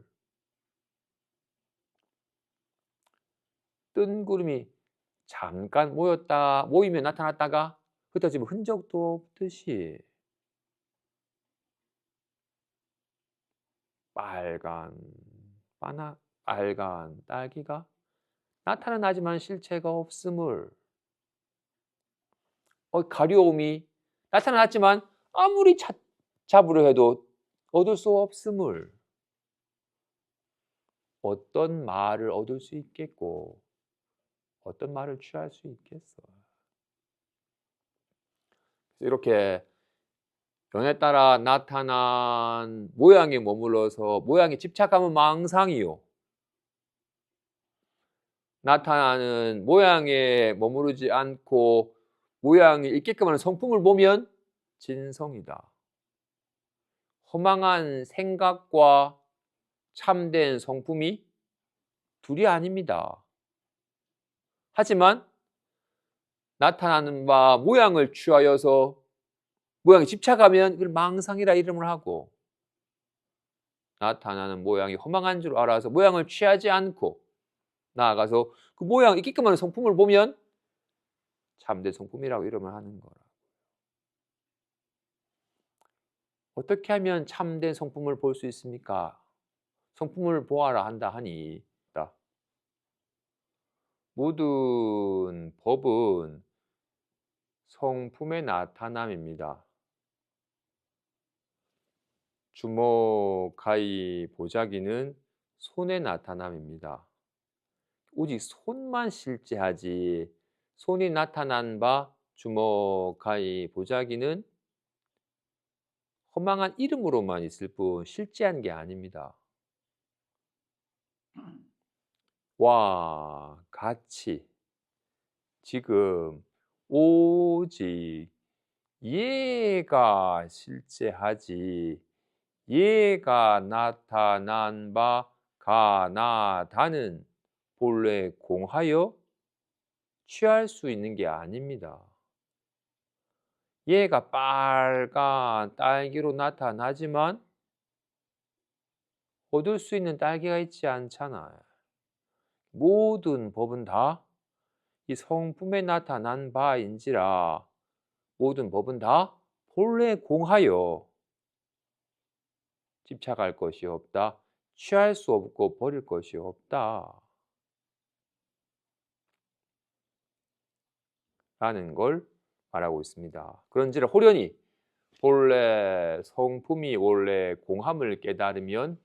뜬 구름이 잠깐 모이면 나타났다가 흩어지면 흔적도 없듯이 빨간 딸기가 나타나지만 실체가 없음을 가려움이 나타났지만 아무리 잡으려 해도 얻을 수 없음을 어떤 말을 얻을 수 있겠고 어떤 말을 취할 수 있겠어. 이렇게 연에 따라 나타난 모양에 머물러서 모양에 집착하면 망상이요. 나타나는 모양에 머무르지 않고 모양이 있게끔 하는 성품을 보면 진성이다. 허망한 생각과 참된 성품이 둘이 아닙니다. 하지만 나타나는 바 모양을 취하여서 모양에 집착하면 그걸 망상이라 이름을 하고 나타나는 모양이 허망한 줄 알아서 모양을 취하지 않고 나아가서 그 모양 있게끔 하는 성품을 보면 참된 성품이라고 이름을 하는 거라. 어떻게 하면 참된 성품을 볼 수 있습니까? 성품을 보아라 한다 하니 모든 법은 성품의 나타남입니다. 주먹, 가위, 보자기는 손의 나타남입니다. 오직 손만 실제하지 손이 나타난 바 주먹, 가위, 보자기는 허망한 이름으로만 있을 뿐 실제한 게 아닙니다. 와 같이 지금 오직 얘가 실제하지 얘가 나타난 바 가나다는 본래 공하여 취할 수 있는 게 아닙니다. 얘가 빨간 딸기로 나타나지만 얻을 수 있는 딸기가 있지 않잖아요. 모든 법은 다 이 성품에 나타난 바인지라 모든 법은 다 본래 공하여 집착할 것이 없다. 취할 수 없고 버릴 것이 없다. 라는 걸 말하고 있습니다. 그런지라 호련히 본래 성품이 원래 공함을 깨달으면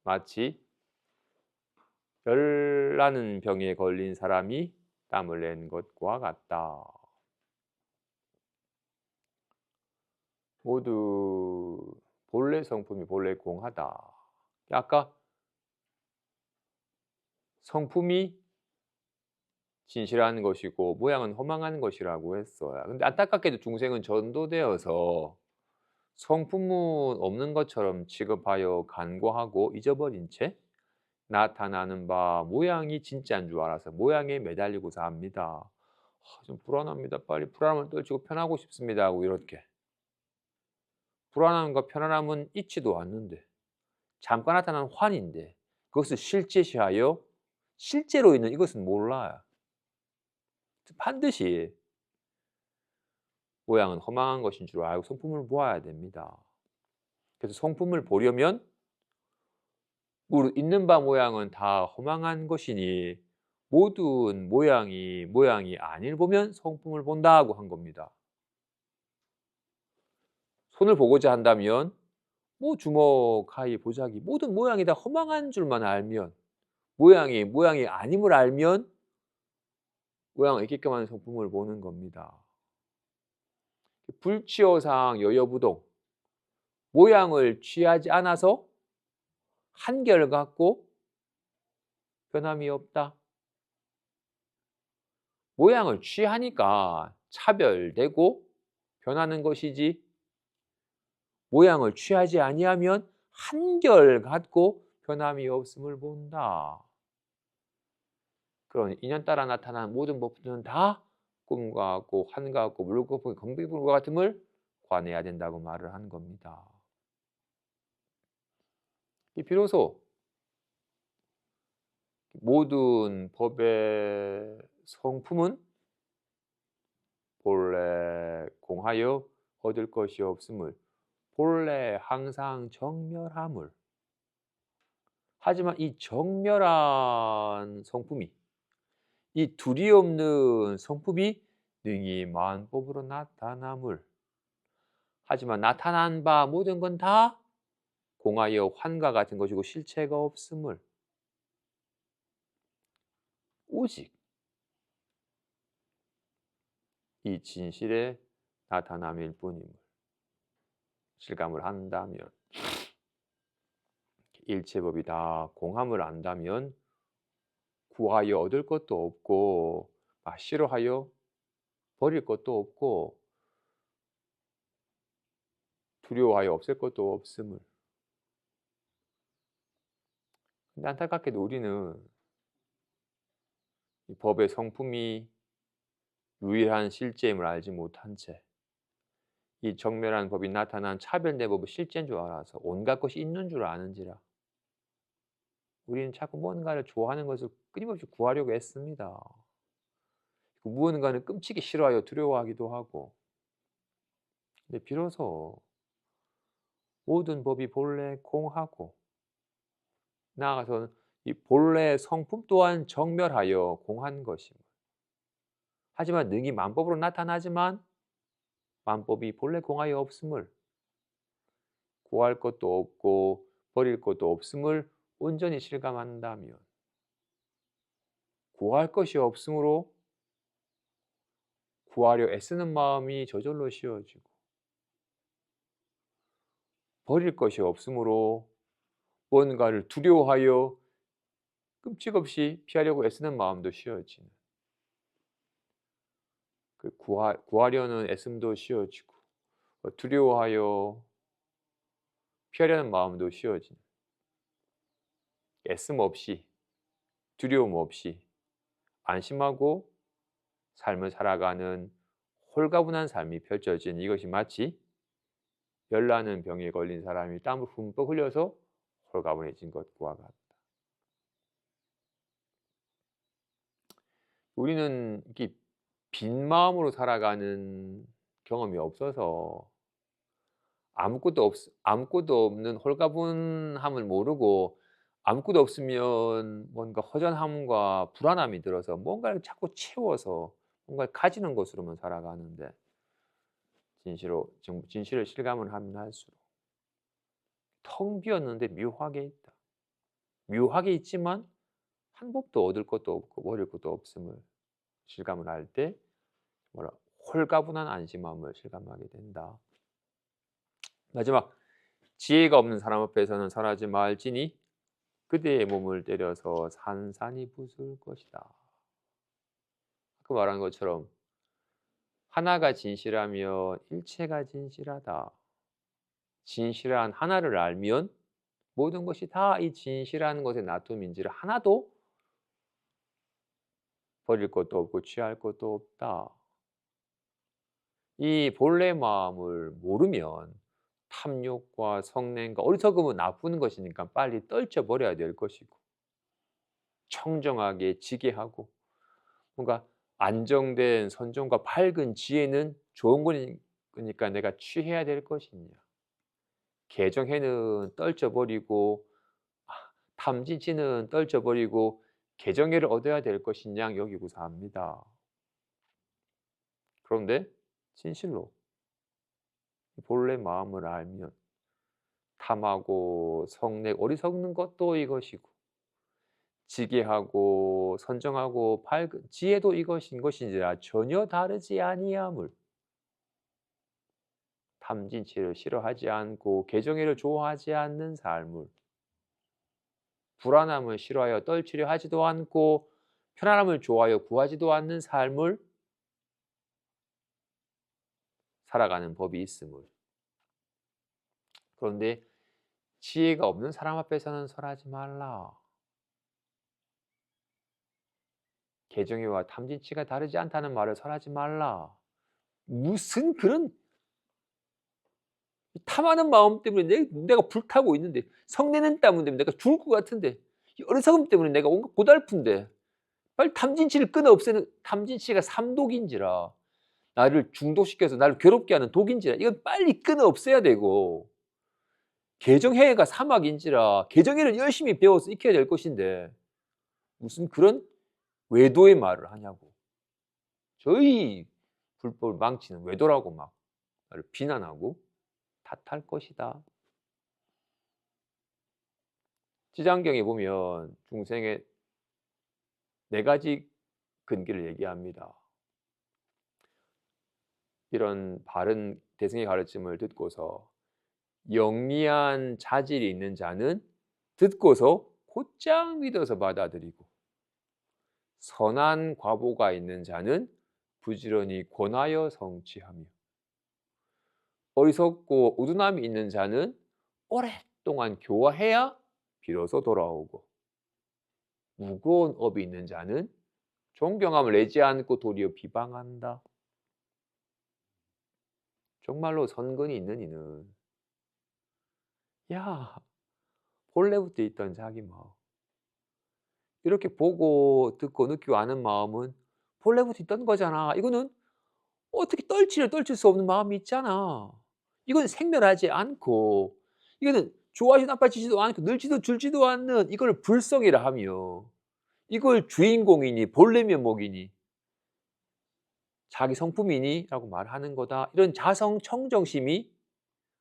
마치 열나는 병에 걸린 사람이 땀을 낸 것과 같다. 모두 본래 성품이 본래 공하다. 아까 성품이 진실한 것이고 모양은 허망한 것이라고 했어요. 근데 안타깝게도 중생은 전도되어서 성품은 없는 것처럼 취급하여 간과하고 잊어버린 채 나타나는 바 모양이 진짜인 줄 알아서 모양에 매달리고 삽니다. 좀 불안합니다. 빨리 불안함을 떨치고 편하고 싶습니다 하고 이렇게. 불안함과 편안함은 있지도 않는데 잠깐 나타나는 환인데 그것을 실제시하여 실제로 있는 이것은 몰라요. 반드시 모양은 허망한 것인 줄 알고 성품을 보아야 됩니다. 그래서 성품을 보려면 우리 있는 바 모양은 다 허망한 것이니 모든 모양이 아닐 보면 성품을 본다고 한 겁니다. 손을 보고자 한다면 뭐 주먹, 가위, 보자기 모든 모양이 다 허망한 줄만 알면 모양이 아님을 알면 모양을 있게끔 하는 성품을 보는 겁니다. 불취어상 여여부동 모양을 취하지 않아서 한결같고 변함이 없다. 모양을 취하니까 차별되고 변하는 것이지 모양을 취하지 아니하면 한결같고 변함이 없음을 본다. 그러니 인연 따라 나타나는 모든 법들은 다 꿈과 같고 한과 같고 물고기 검비불과 같음을 관해야 된다고 말을 한 겁니다. 비로소 모든 법의 성품은 본래 공하여 얻을 것이 없음을 본래 항상 정멸함을 하지만 이 정멸한 성품이 이 두리없는 성품이 능히 만법으로 나타남을 하지만 나타난 바 모든 건 다 공하여 환과 같은 것이고 실체가 없음을 오직 이 진실의 나타남일 뿐임을 실감을 한다면 일체법이 다 공함을 안다면 구하여 얻을 것도 없고 싫어하여 버릴 것도 없고 두려워하여 없앨 것도 없음을. 근데 안타깝게도 우리는 이 법의 성품이 유일한 실제임을 알지 못한 채 이 정멸한 법이 나타난 차별된 법이 실제인 줄 알아서 온갖 것이 있는 줄 아는지라 우리는 자꾸 무언가를 좋아하는 것을 끊임없이 구하려고 애씁니다. 그 무언가는 끔찍이 싫어하여 두려워하기도 하고. 근데 비로소 모든 법이 본래 공하고 나아가서는 이 본래 성품 또한 정멸하여 공한 것임을. 하지만 능히 만법으로 나타나지만 만법이 본래 공하여 없음을 구할 것도 없고 버릴 것도 없음을 온전히 실감한다면 구할 것이 없으므로 구하려 애쓰는 마음이 저절로 쉬어지고 버릴 것이 없으므로 뭔가를 두려워하여 끔찍없이 피하려고 애쓰는 마음도 쉬어지는 그 구하려는 애씀도 쉬어지고 두려워하여 피하려는 마음도 쉬어지는 애씀 없이 두려움 없이 안심하고 삶을 살아가는 홀가분한 삶이 펼쳐진 이것이 마치 열나는 병에 걸린 사람이 땀을 흠뻑 흘려서 홀가분해진 것과 같다. 우리는 이렇게 빈 마음으로 살아가는 경험이 없어서 아무것도 없는 홀가분함을 모르고 아무것도 없으면 뭔가 허전함과 불안함이 들어서 뭔가를 자꾸 채워서 뭔가를 가지는 것으로만 살아가는데 진실을 실감을 하면 할수록 텅 비었는데 묘하게 있다. 묘하게 있지만 한 법도 얻을 것도 없고 버릴 것도 없음을 실감을 할 때 홀가분한 안심함을 실감하게 된다. 마지막 지혜가 없는 사람 앞에서는 설하지 말지니 그대의 몸을 때려서 산산이 부술 것이다. 그 말한 것처럼 하나가 진실하면 일체가 진실하다. 진실한 하나를 알면 모든 것이 다 이 진실한 것의 나툼인지를 하나도 버릴 것도 없고 취할 것도 없다. 이 본래 마음을 모르면 탐욕과 성냄과 어리석음은 나쁜 것이니까 빨리 떨쳐 버려야 될 것이고, 청정하게 지게 하고 뭔가 안정된 선정과 밝은 지혜는 좋은 거니까 내가 취해야 될 것이냐. 개정해는 떨쳐 버리고 탐진치는 떨쳐 버리고 개정해를 얻어야 될 것이냐 여기고서 합니다. 그런데 진실로 본래 마음을 알면 탐하고 성내 어리석는 것도 이것이고 지게하고 선정하고 밝은 지혜도 이것인 것인지라 전혀 다르지 아니함을, 탐진치를 싫어하지 않고 개정의를 좋아하지 않는 삶을, 불안함을 싫어하여 떨치려 하지도 않고 편안함을 좋아하여 구하지도 않는 삶을 살아가는 법이 있음을. 그런데 지혜가 없는 사람 앞에서는 설하지 말라. 개정의와 탐진치가 다르지 않다는 말을 설하지 말라. 무슨 그런 탐하는 마음 때문에 내가 불타고 있는데, 성내는 땀 때문에 내가 죽을 것 같은데, 이 어리석음 때문에 내가 온갖 고달픈데 빨리 탐진치를 끊어 없애는, 탐진치가 삼독인지라 나를 중독시켜서 나를 괴롭게 하는 독인지라 이건 빨리 끊어 없애야 되고, 개정해가 사막인지라 개정해를 열심히 배워서 익혀야 될 것인데 무슨 그런 외도의 말을 하냐고. 저희 불법을 망치는 외도라고 막 나를 비난하고 탓할 것이다. 지장경에 보면 중생의 4가지 근기를 얘기합니다. 이런 바른 대승의 가르침을 듣고서 영리한 자질이 있는 자는 듣고서 곧장 믿어서 받아들이고, 선한 과보가 있는 자는 부지런히 권하여 성취하며, 어리석고 우둔함이 있는 자는 오랫동안 교화해야 비로소 돌아오고, 무거운 업이 있는 자는 존경함을 내지 않고 도리어 비방한다. 정말로 선근이 있는 이는 야 본래부터 있던 자기 마음, 이렇게 보고 듣고 느끼고 아는 마음은 본래부터 있던 거잖아. 이거는 어떻게 떨칠 수 없는 마음이 있잖아. 이건 생멸하지 않고, 이거는 좋아지도 나빠지지도 않고 늘지도 줄지도 않는 이걸 불성이라 하며, 이걸 주인공이니 본래 면목이니 자기 성품이니 라고 말하는 거다. 이런 자성 청정심이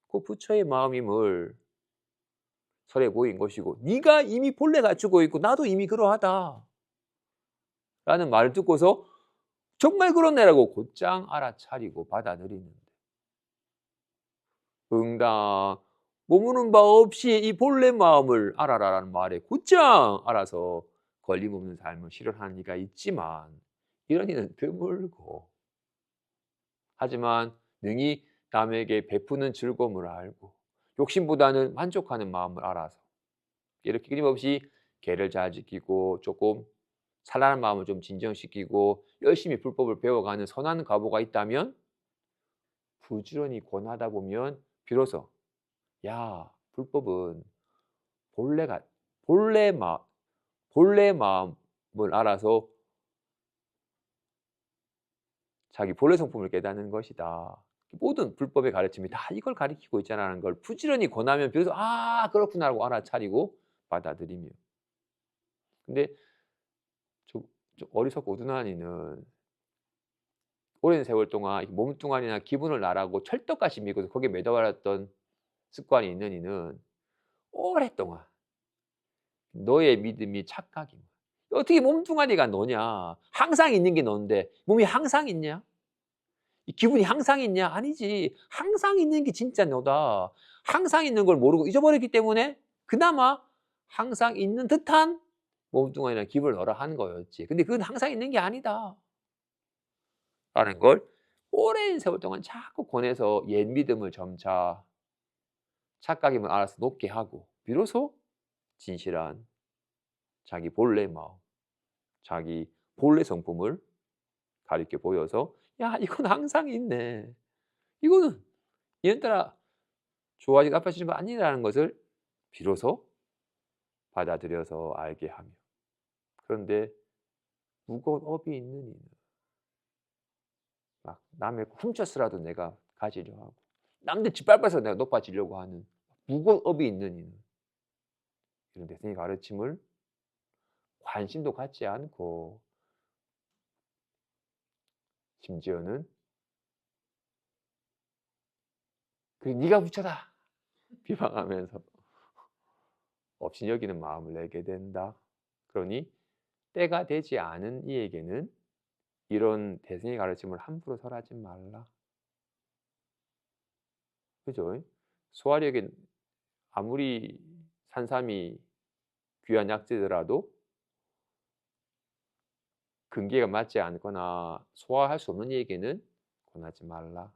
그 부처의 마음임을 설해 보인 것이고, 네가 이미 본래 갖추고 있고 나도 이미 그러하다 라는 말을 듣고서 정말 그렇네라고 곧장 알아차리고 받아들이는데, 응당 머무는 바 없이 이 본래 마음을 알아라라는 말에 곧장 알아서 걸림없는 삶을 실현하는 이가 있지만 이런 이는 드물고, 하지만 능히 남에게 베푸는 즐거움을 알고 욕심보다는 만족하는 마음을 알아서 이렇게 끊임없이 계를 잘 지키고 조금 찬란한 마음을 좀 진정시키고 열심히 불법을 배워가는 선한 과보가 있다면, 부지런히 권하다 보면 비로소 야 불법은 본래가 본래 마 본래 마음을 알아서 자기 본래 성품을 깨닫는 것이다. 모든 불법의 가르침이 다 이걸 가리키고 있잖아는 걸 부지런히 권하면 비로소 '아 그렇구나.'라고 알아차리고 받아들이며. 근데 좀 어리석고 우둔한 이는 오랜 세월 동안 몸뚱아리나 기분을 나라고 철떡같이 믿고서 거기에 매달렸던 습관이 있는 이는 오랫동안 너의 믿음이 착각이야. 어떻게 몸뚱아리가 너냐. 항상 있는 게 너인데 몸이 항상 있냐. 이 기분이 항상 있냐? 아니지. 항상 있는 게 진짜 너다. 항상 있는 걸 모르고 잊어버렸기 때문에 그나마 항상 있는 듯한 몸뚱아리나 기분을 너라 하는 거였지. 근데 그건 항상 있는 게 아니다. 라는 걸 오랜 세월 동안 자꾸 권해서 옛 믿음을 점차 착각임을 알아서 높게 하고 비로소 진실한 자기 본래 마음, 자기 본래 성품을 가리켜 보여서 '야 이건 항상 있네. 이거는 이년따라 좋아지고 나빠지는 거 아니라는 것을 비로소 받아들여서 알게 하며 그런데 무거운 업이 있는 이는 막 남의 거 훔쳤으라도 내가 가지려 하고 남들 짓밟아서 내가 높아지려고 하는 무거운 업이 있는 이는 이런 대생의 가르침을 관심도 갖지 않고 심지어는 "그래 네가 부처다." 비방하면서 없이 여기는 마음을 내게 된다. 그러니 때가 되지 않은 이에게는 이런 대승의 가르침을 함부로 설하지 말라. 그죠? 소화력이 아무리 산삼이 귀한 약재더라도 근기가 맞지 않거나 소화할 수 없는 이에게는 권하지 말라.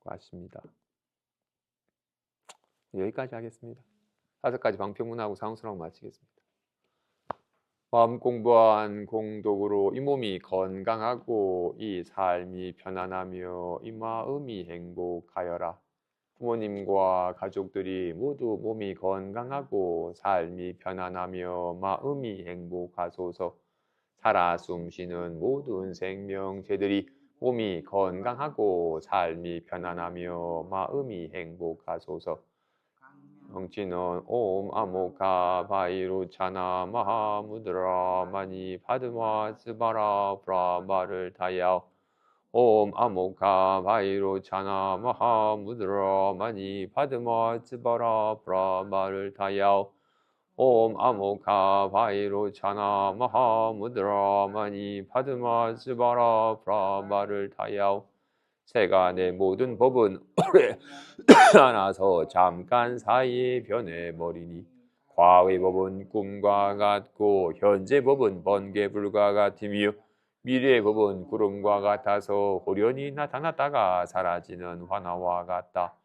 맞습니다. 여기까지 하겠습니다. 5가지 방편문하고 상승하고 마치겠습니다. 마음 공부한 공덕으로 이 몸이 건강하고 이 삶이 편안하며 이 마음이 행복하여라. 부모님과 가족들이 모두 몸이 건강하고 삶이 편안하며 마음이 행복하소서. 살아 숨쉬는 모든 생명체들이 몸이 건강하고 삶이 편안하며 마음이 행복하소서. 명치는 옴 아모카 바이루차나 마하무드라 마니 파드마 스바라 브라마를 다야오. 옴 아모카 바이루차나 마하무드라 마니 파드마 스바라 브라마를 다야오. 옴 아모카 바이루차나 마하무드라 마니 파드마 스바라 브라마를 다야오. 세간의 모든 법은 오래 하나서 잠깐 사이에 변해버리니 과거의 법은 꿈과 같고 현재 법은 번개불과 같으며 미래의 법은 구름과 같아서 호련히 나타났다가 사라지는 환화와 같다.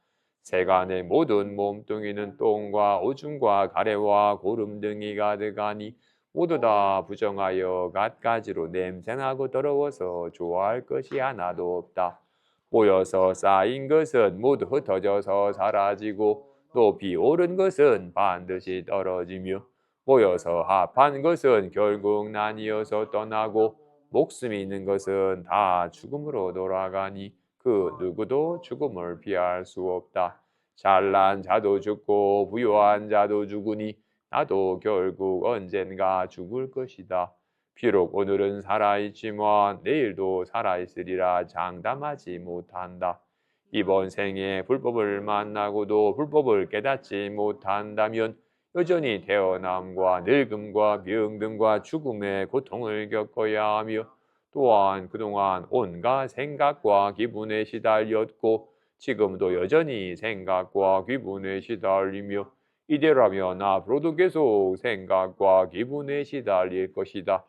세간의 모든 몸뚱이는 똥과 오줌과 가래와 고름 등이 가득하니 모두 다 부정하여 갖가지로 냄새나고 더러워서 좋아할 것이 하나도 없다. 모여서 쌓인 것은 모두 흩어져서 사라지고 높이 오른 것은 반드시 떨어지며 모여서 합한 것은 결국 나뉘어서 떠나고 목숨이 있는 것은 다 죽음으로 돌아가니 그 누구도 죽음을 피할 수 없다. 잘난 자도 죽고 부유한 자도 죽으니 나도 결국 언젠가 죽을 것이다. 비록 오늘은 살아있지만 내일도 살아있으리라 장담하지 못한다. 이번 생에 불법을 만나고도 불법을 깨닫지 못한다면 여전히 태어남과 늙음과 병든과 죽음의 고통을 겪어야 하며 또한 그동안 온갖 생각과 기분에 시달렸고 지금도 여전히 생각과 기분에 시달리며 이대로라면 앞으로도 계속 생각과 기분에 시달릴 것이다.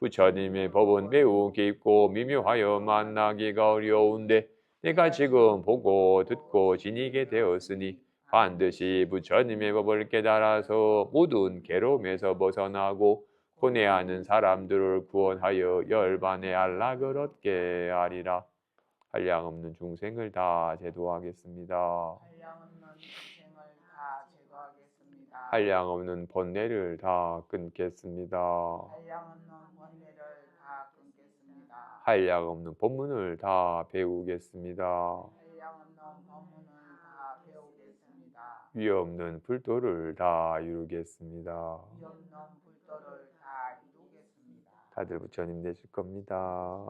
부처님의 법은 매우 깊고 미묘하여 만나기가 어려운데 내가 지금 보고 듣고 지니게 되었으니 반드시 부처님의 법을 깨달아서 모든 괴로움에서 벗어나고 고뇌하는 사람들을 구원하여 열반의 안락을 얻게 하리라. 한량없는 중생을 다 제도하겠습니다. 한량없는 번뇌를 다 끊겠습니다. 한량없는 법문을 다 배우겠습니다. 위없는 불도를 다 이루겠습니다. 다들 부처님 되실 겁니다.